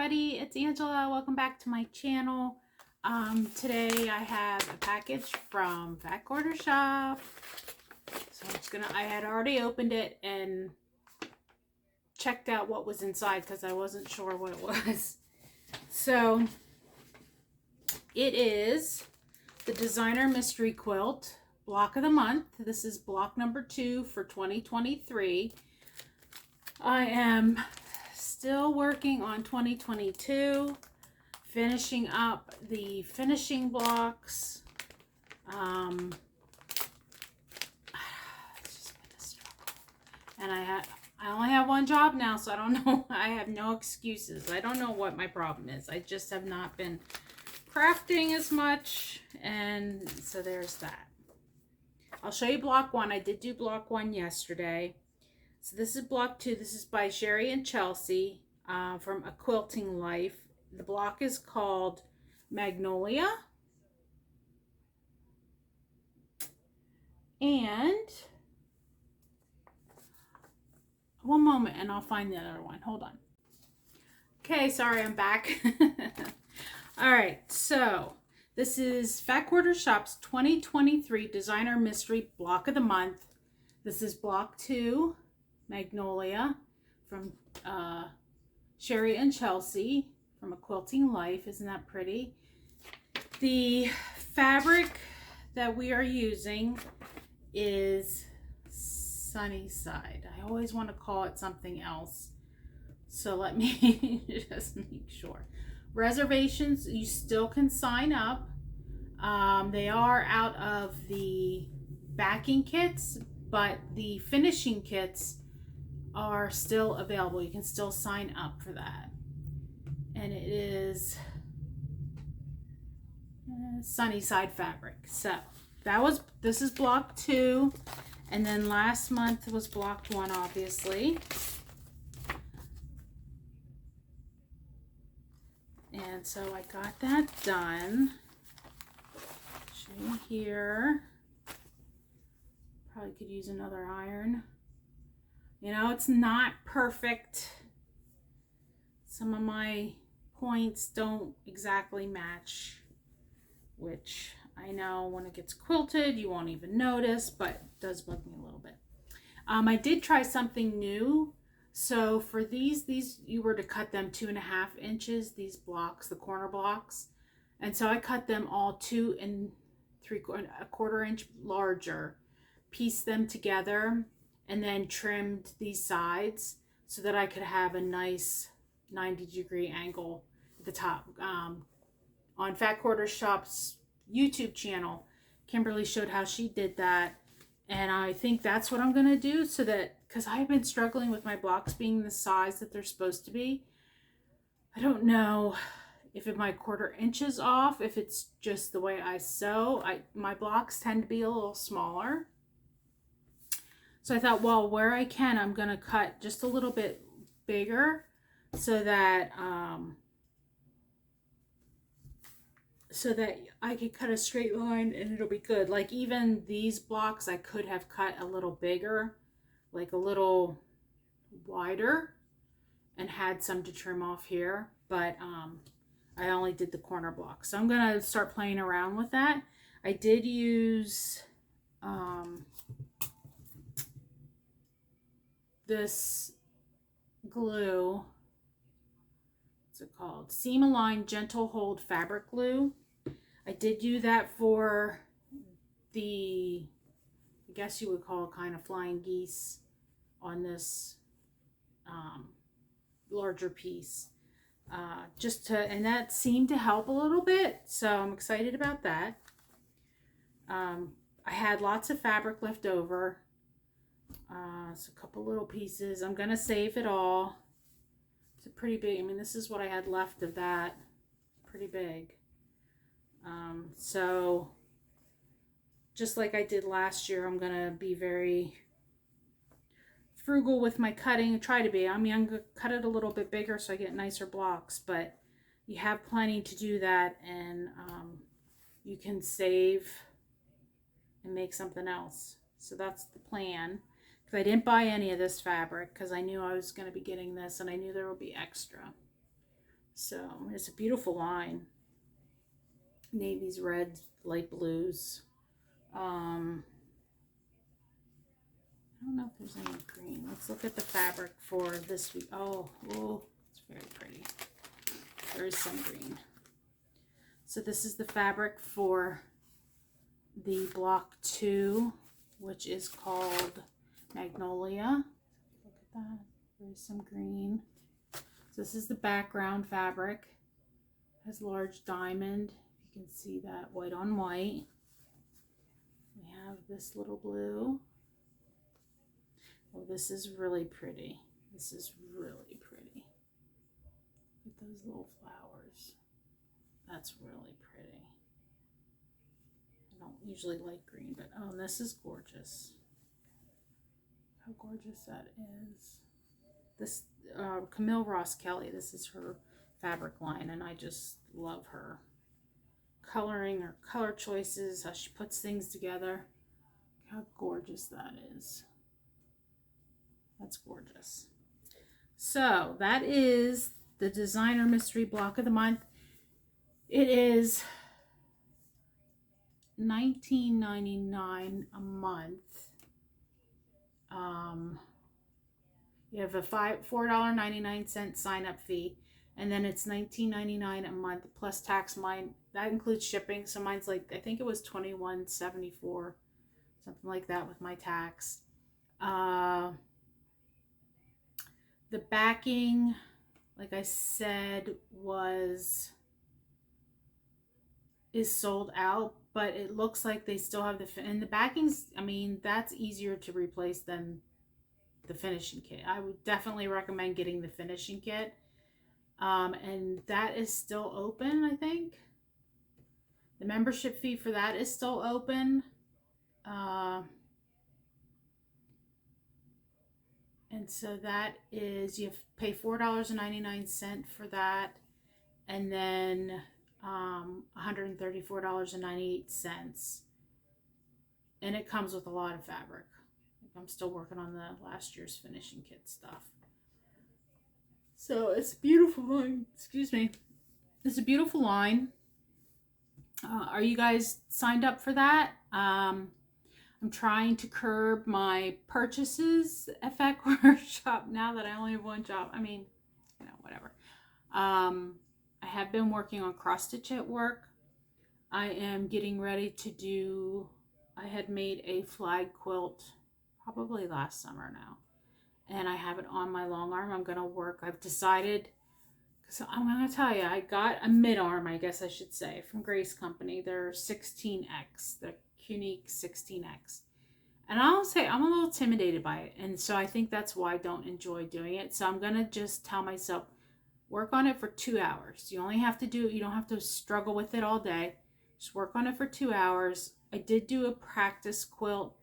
everybody, it's Angela. Welcome back to my channel. Today I have a package from Fat Quarter Shop. So I had already opened it and checked out what was inside because I wasn't sure what it was. So it is the Designer Mystery Quilt Block of the Month. This is block number 2 for 2023. I am still working on 2022, finishing up the finishing blocks. It's just been a struggle. And I only have one job now, so I don't know. I have no excuses. I don't know what my problem is. I just have not been crafting as much, and so there's that. I'll show you block 1. I did do block 1 yesterday. So this is block 2. This is by Sherry and Chelsea from A Quilting Life. The block is called Magnolia. And one moment and I'll find the other one. Hold on. Okay, sorry, I'm back. All right, so this is Fat Quarter Shop's 2023 Designer Mystery Block of the Month. This is block 2. Magnolia from Sherry and Chelsea from A Quilting Life. Isn't that pretty? The fabric that we are using is Sunnyside. I always want to call it something else, so let me just make sure. Reservations, you still can sign up. They are out of the backing kits, but the finishing kits are still available. You can still sign up for that. And it is Sunnyside fabric. So this is block 2, and then last month was block 1, obviously. And so I got that done. Show you here. Probably could use another iron. You know, it's not perfect. Some of my points don't exactly match, which I know when it gets quilted, you won't even notice, but it does bug me a little bit. I did try something new. So for these you were to cut them 2.5 inches, these blocks, the corner blocks. And so I cut them all 2 3/4 inch larger, pieced them together, and then trimmed these sides so that I could have a nice 90-degree angle at the top. On Fat Quarter Shop's YouTube channel, Kimberly showed how she did that, and I think that's what I'm going to do, so that, because I've been struggling with my blocks being the size that they're supposed to be. I don't know if my 1/4 inch is off, if it's just the way I sew. My blocks tend to be a little smaller. So I thought, well, where I can, I'm going to cut just a little bit bigger so that I could cut a straight line and it'll be good. Like even these blocks I could have cut a little bigger, like a little wider, and had some to trim off here, but I only did the corner block. So I'm going to start playing around with that. I did use this glue. What's it called? Seam Align Gentle Hold Fabric Glue. I did do that for the, I guess you would call it kind of flying geese on this larger piece. And that seemed to help a little bit, so I'm excited about that. I had lots of fabric left over. So a couple little pieces. I'm going to save it all. It's a pretty big, I mean, this is what I had left of that. Pretty big. So just like I did last year, I'm going to be very frugal with my cutting. Try to be. I mean, I'm going to cut it a little bit bigger so I get nicer blocks, but you have plenty to do that, and you can save and make something else. So that's the plan. Because I didn't buy any of this fabric because I knew I was going to be getting this, and I knew there would be extra. So it's a beautiful line. Navies, reds, light blues. I don't know if there's any green. Let's look at the fabric for this week. Oh, it's very pretty. There is some green. So this is the fabric for the block 2, which is called Magnolia. Look at that. There's some green. So this is the background fabric. It has large diamond. You can see that white on white. We have this little blue. Oh, this is really pretty. This is really pretty. Look at those little flowers. That's really pretty. I don't usually like green, but oh, this is gorgeous. How gorgeous that is. This Camille Ross Kelly, this is her fabric line, and I just love her coloring, her color choices, how she puts things together. How gorgeous that is. That's gorgeous. So that is the designer mystery block of the month. It is $19.99 a month. You have a $4.99 sign up fee, and then it's $19.99 a month plus tax. Mine, that includes shipping, so mine's like, I think it was $21.74, something like that with my tax. The backing, like I said, is sold out, but it looks like they still have and the backings, I mean, that's easier to replace than the finishing kit. I would definitely recommend getting the finishing kit. And that is still open, I think. The membership fee for that is still open. And so that is, you have to pay $4.99 for that, and then $134.98. And it comes with a lot of fabric. I'm still working on the last year's finishing kit stuff. So it's a beautiful line. Excuse me. It's a beautiful line. Are you guys signed up for that? I'm trying to curb my purchases at FAC Workshop now that I only have one job. I mean, you know, whatever. I have been working on cross stitch at work. I am getting ready to do, I had made a flag quilt probably last summer now, and I have it on my long arm. I'm going to work, I've decided, so I'm going to tell you, I got a mid arm, I guess I should say, from Grace Company. They're 16X, the Unique 16X. And I'll say I'm a little intimidated by it. And so I think that's why I don't enjoy doing it. So I'm going to just tell myself, work on it for 2 hours. You only have to you don't have to struggle with it all day. Just work on it for 2 hours. I did do a practice quilt.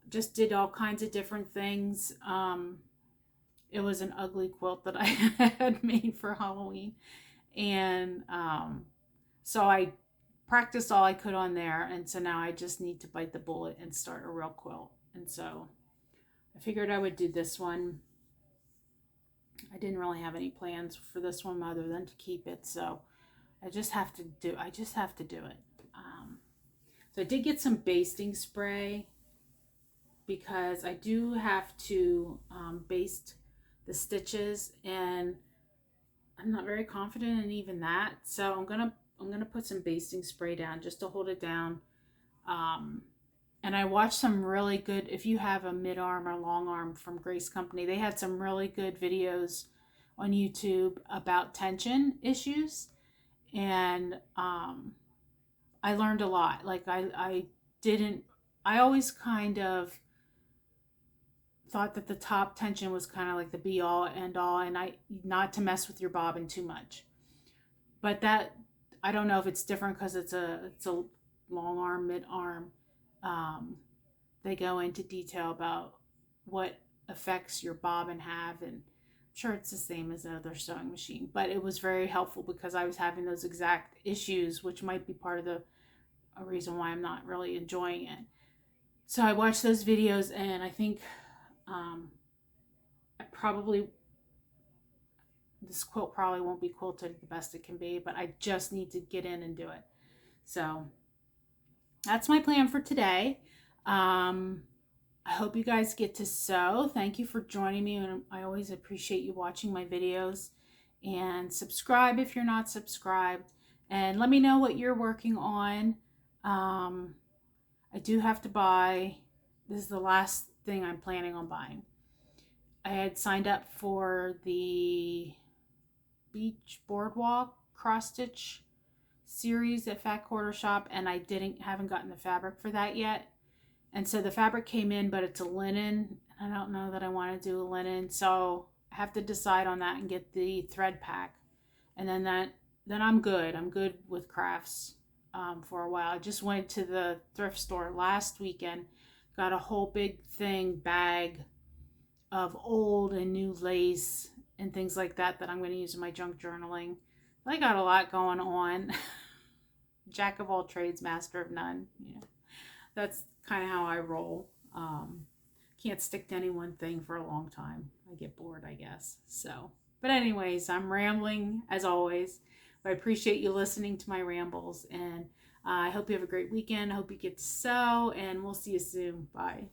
Just did all kinds of different things. It was an ugly quilt that I had made for Halloween. And so I practiced all I could on there, and so now I just need to bite the bullet and start a real quilt. And so I figured I would do this one. I didn't really have any plans for this one other than to keep it, so I just have to do it. So I did get some basting spray because I do have to baste the stitches, and I'm not very confident in even that, so I'm gonna put some basting spray down just to hold it down. And I watched some really good, if you have a mid arm or long arm from Grace Company, they had some really good videos on YouTube about tension issues. And I learned a lot. Like I always kind of thought that the top tension was kind of like the be all end all, and not to mess with your bobbin too much. But that, I don't know if it's different because it's a long arm, mid arm. They go into detail about what effects your bobbin have, and I'm sure it's the same as another sewing machine. But it was very helpful because I was having those exact issues, which might be part of a reason why I'm not really enjoying it. So I watched those videos, and I think I probably this quilt probably won't be quilted the best it can be, but I just need to get in and do it. So that's my plan for today. I hope you guys get to sew. Thank you for joining me, and I always appreciate you watching my videos. And subscribe if you're not subscribed, and let me know what you're working on. I do have to buy, this is the last thing I'm planning on buying. I had signed up for the Beach Boardwalk cross stitch series at Fat Quarter Shop, and I haven't gotten the fabric for that yet. And so the fabric came in, but it's a linen. I don't know that I want to do a linen, so I have to decide on that and get the thread pack. And then I'm good. I'm good with crafts for a while. I just went to the thrift store last weekend, got a whole big bag of old and new lace and things like that I'm going to use in my junk journaling. I got a lot going on. Jack of all trades, master of none. You know, that's kind of how I roll. Can't stick to any one thing for a long time. I get bored, I guess. So, but anyways, I'm rambling as always. But I appreciate you listening to my rambles, and I hope you have a great weekend. I hope you get to sew, and we'll see you soon. Bye.